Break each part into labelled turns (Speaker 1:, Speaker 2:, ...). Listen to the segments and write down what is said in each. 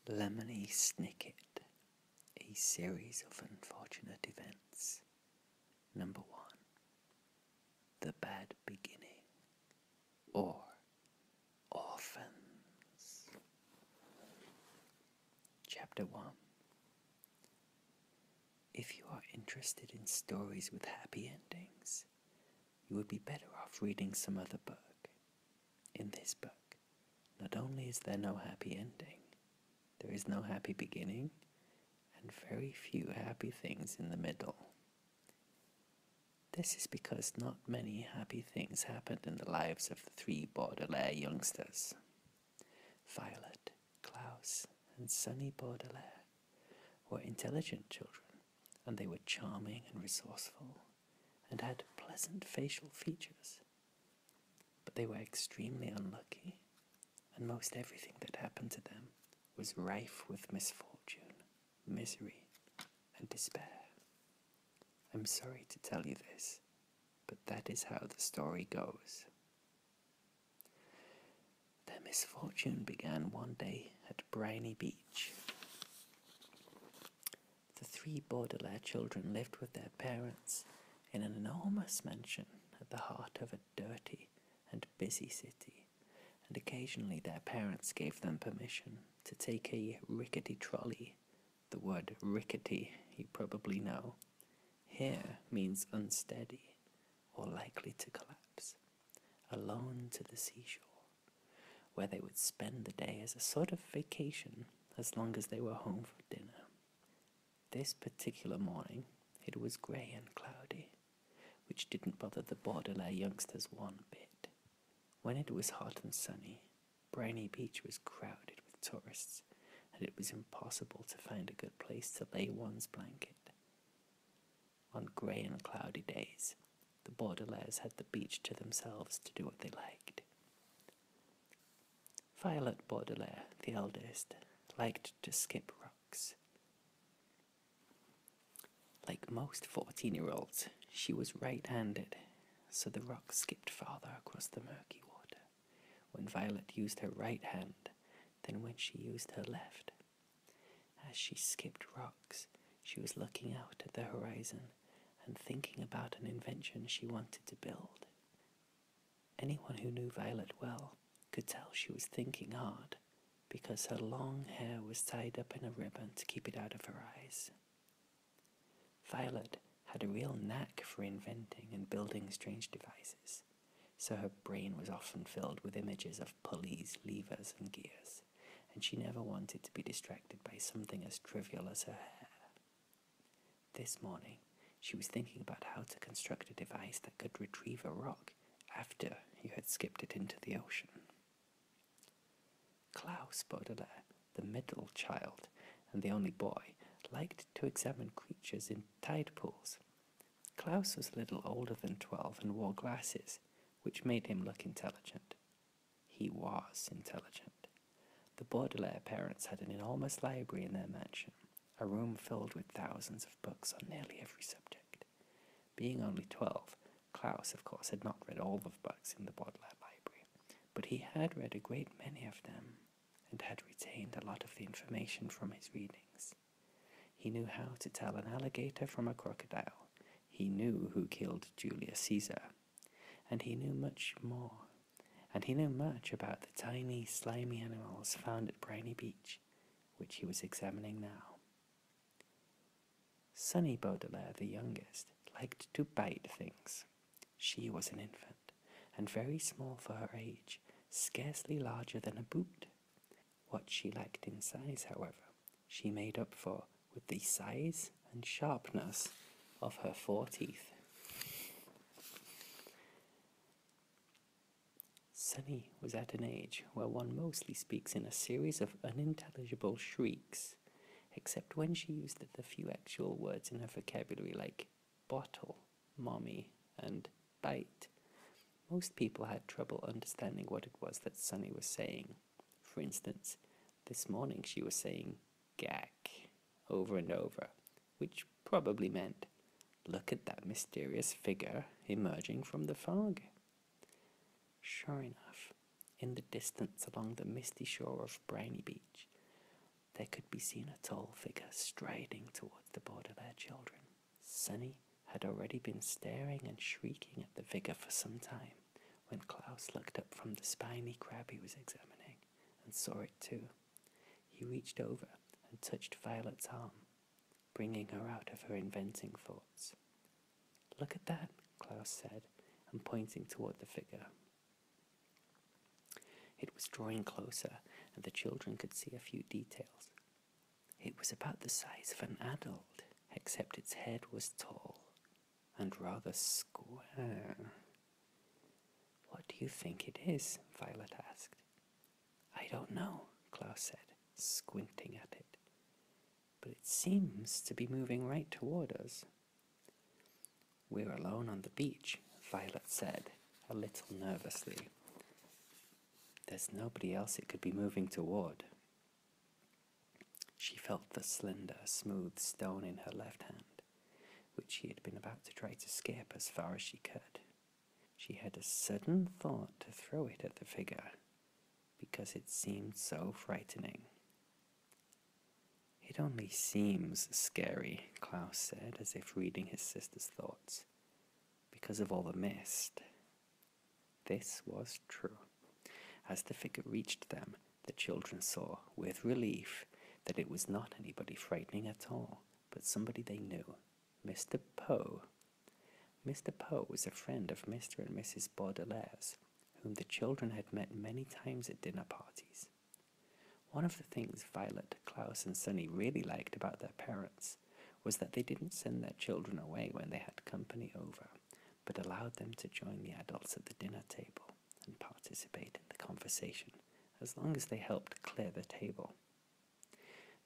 Speaker 1: Lemony Snicket, a series of unfortunate events. Number 1. The Bad Beginning, or Orphans. Chapter 1. If you are interested in stories with happy endings, you would be better off reading some other book. In this book, not only is there no happy ending, there is no happy beginning, and very few happy things in the middle. This is because not many happy things happened in the lives of the 3 Baudelaire youngsters. Violet, Klaus, and Sunny Baudelaire were intelligent children, and they were charming and resourceful, and had pleasant facial features. But they were extremely unlucky, and most everything that happened to them was rife with misfortune, misery, and despair. I'm sorry to tell you this, but that is how the story goes. Their misfortune began one day at Briny Beach. The 3 Baudelaire children lived with their parents in an enormous mansion at the heart of a dirty and busy city, and occasionally their parents gave them permission to take a rickety trolley. The word rickety, you probably know, here means unsteady or likely to collapse, alone to the seashore, where they would spend the day as a sort of vacation as long as they were home for dinner. This particular morning, it was grey and cloudy, which didn't bother the Baudelaire youngsters one bit. When it was hot and sunny, Briny Beach was crowded with tourists, and it was impossible to find a good place to lay one's blanket. On grey and cloudy days, the Baudelaires had the beach to themselves to do what they liked. Violet Baudelaire, the eldest, liked to skip rocks. Like most 14-year-olds, she was right-handed, so the rock skipped farther across the murky water when Violet used her right hand than when she used her left. As she skipped rocks, she was looking out at the horizon and thinking about an invention she wanted to build. Anyone who knew Violet well could tell she was thinking hard, because her long hair was tied up in a ribbon to keep it out of her eyes. Violet had a real knack for inventing and building strange devices, so her brain was often filled with images of pulleys, levers, and gears, and she never wanted to be distracted by something as trivial as her hair. This morning, she was thinking about how to construct a device that could retrieve a rock after you had skipped it into the ocean. Klaus Baudelaire, the middle child and the only boy, liked to examine creatures in tide pools. Klaus was a little older than 12 and wore glasses, which made him look intelligent. He was intelligent. The Baudelaire parents had an enormous library in their mansion, a room filled with thousands of books on nearly every subject. Being only 12, Klaus, of course, had not read all the books in the Baudelaire library, but he had read a great many of them and had retained a lot of the information from his readings. He knew how to tell an alligator from a crocodile. He knew who killed Julius Caesar. And he knew much more. And he knew much about the tiny, slimy animals found at Briny Beach, which he was examining now. Sunny Baudelaire, the youngest, liked to bite things. She was an infant, and very small for her age, scarcely larger than a boot. What she lacked in size, however, she made up for with the size and sharpness of her 4 teeth. Sunny was at an age where one mostly speaks in a series of unintelligible shrieks, except when she used the few actual words in her vocabulary like bottle, mommy, and bite. Most people had trouble understanding what it was that Sunny was saying. For instance, this morning she was saying gack over and over, which probably meant, look at that mysterious figure emerging from the fog. Sure enough, in the distance along the misty shore of Briny Beach, there could be seen a tall figure striding towards the Baudelaire children. Sunny had already been staring and shrieking at the figure for some time when Klaus looked up from the spiny crab he was examining and saw it too. He reached over and touched Violet's arm, bringing her out of her inventing thoughts. "Look at that," Klaus said, and pointing toward the figure. It was drawing closer, and the children could see a few details. It was about the size of an adult, except its head was tall and rather square. "What do you think it is?" Violet asked. "I don't know," Klaus said, squinting at it. "But it seems to be moving right toward us." "We're alone on the beach," Violet said, a little nervously. "There's nobody else it could be moving toward." She felt the slender, smooth stone in her left hand, which she had been about to try to skip as far as she could. She had a sudden thought to throw it at the figure, because it seemed so frightening. "It only seems scary," Klaus said, as if reading his sister's thoughts, "because of all the mist." This was true. As the figure reached them, the children saw, with relief, that it was not anybody frightening at all, but somebody they knew, Mr. Poe. Mr. Poe was a friend of Mr. and Mrs. Baudelaire's, whom the children had met many times at dinner parties. One of the things Violet, Klaus, and Sunny really liked about their parents was that they didn't send their children away when they had company over, but allowed them to join the adults at the dinner table and participate in the conversation, as long as they helped clear the table.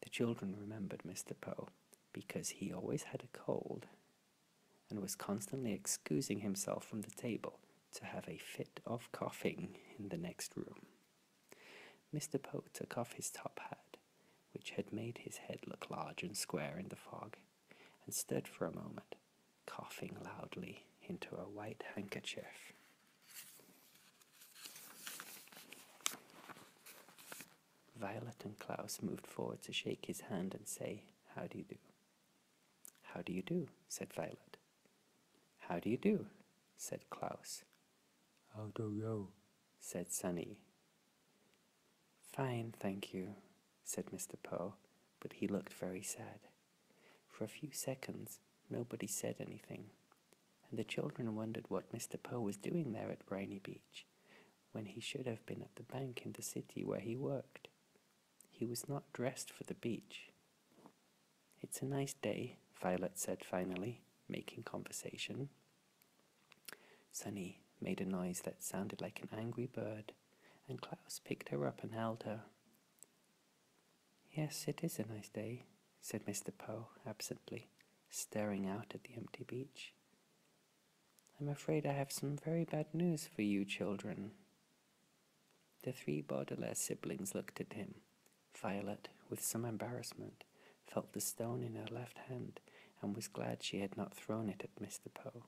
Speaker 1: The children remembered Mr. Poe because he always had a cold and was constantly excusing himself from the table to have a fit of coughing in the next room. Mr. Poe took off his top hat, which had made his head look large and square in the fog, and stood for a moment, coughing loudly into a white handkerchief. Violet and Klaus moved forward to shake his hand and say, "How do you do?" "How do you do?" said Violet. "How do you do?" said Klaus. "How do you?" said Sunny. "Fine, thank you," said Mr. Poe, but he looked very sad. For a few seconds, nobody said anything, and the children wondered what Mr. Poe was doing there at Briny Beach, when he should have been at the bank in the city where he worked. He was not dressed for the beach. "It's a nice day," Violet said finally, making conversation. Sunny made a noise that sounded like an angry bird, and Klaus picked her up and held her. "Yes, it is a nice day," said Mr. Poe absently, staring out at the empty beach. "I'm afraid I have some very bad news for you children." The three Baudelaire siblings looked at him. Violet, with some embarrassment, felt the stone in her left hand and was glad she had not thrown it at Mr. Poe.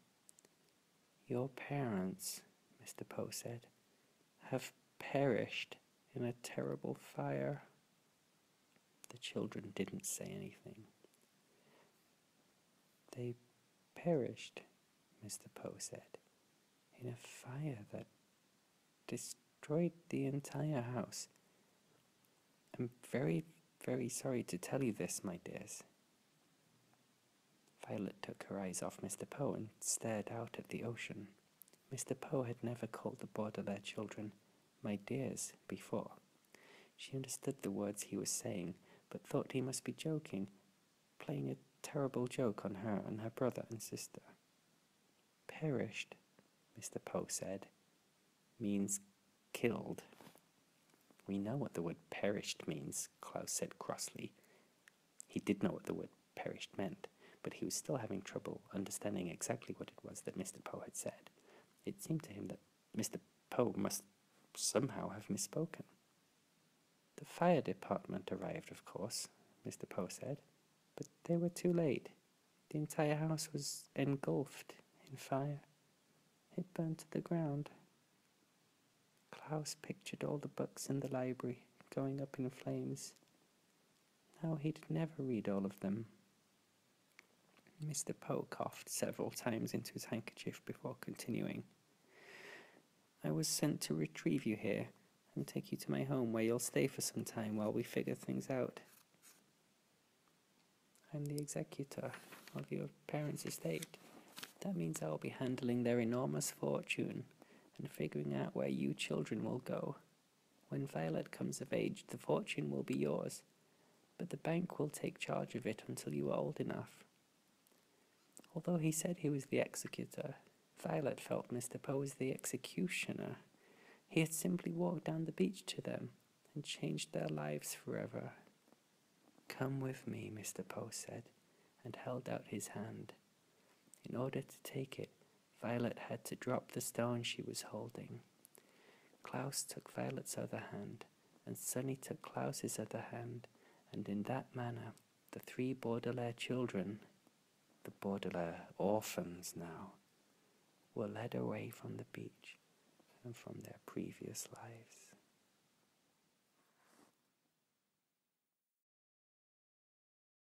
Speaker 1: "Your parents," Mr. Poe said, "have perished in a terrible fire." The children didn't say anything. "They perished," Mr. Poe said, "in a fire that destroyed the entire house. I'm very, very sorry to tell you this, my dears." Violet took her eyes off Mr. Poe and stared out at the ocean. Mr. Poe had never called the Baudelaire children "my dears" before. She understood the words he was saying, but thought he must be joking, playing a terrible joke on her and her brother and sister. "Perished," Mr. Poe said, "means killed." "We know what the word perished means," Klaus said crossly. He did know what the word perished meant, but he was still having trouble understanding exactly what it was that Mr. Poe had said. It seemed to him that Mr. Poe must somehow have misspoken. "The fire department arrived, of course," Mr. Poe said, "but they were too late. The entire house was engulfed in fire. It burned to the ground." Klaus pictured all the books in the library going up in flames. how he'd never read all of them. Mr. Poe coughed several times into his handkerchief before continuing. I was sent to retrieve you here and take you to my home where you'll stay for some time while we figure things out. I'm the executor of your parents' estate. That means I'll be handling their enormous fortune and figuring out where you children will go. When Violet comes of age, the fortune will be yours, but the bank will take charge of it until you are old enough. Although he said he was the executor, Violet felt Mr. Poe was the executioner. He had simply walked down the beach to them and changed their lives forever. Come with me, Mr. Poe said, and held out his hand. In order to take it, Violet had to drop the stone she was holding. Klaus took Violet's other hand, and Sonny took Klaus's other hand, and in that manner, the 3 Baudelaire children, the Baudelaire orphans now, were led away from the beach and from their previous lives.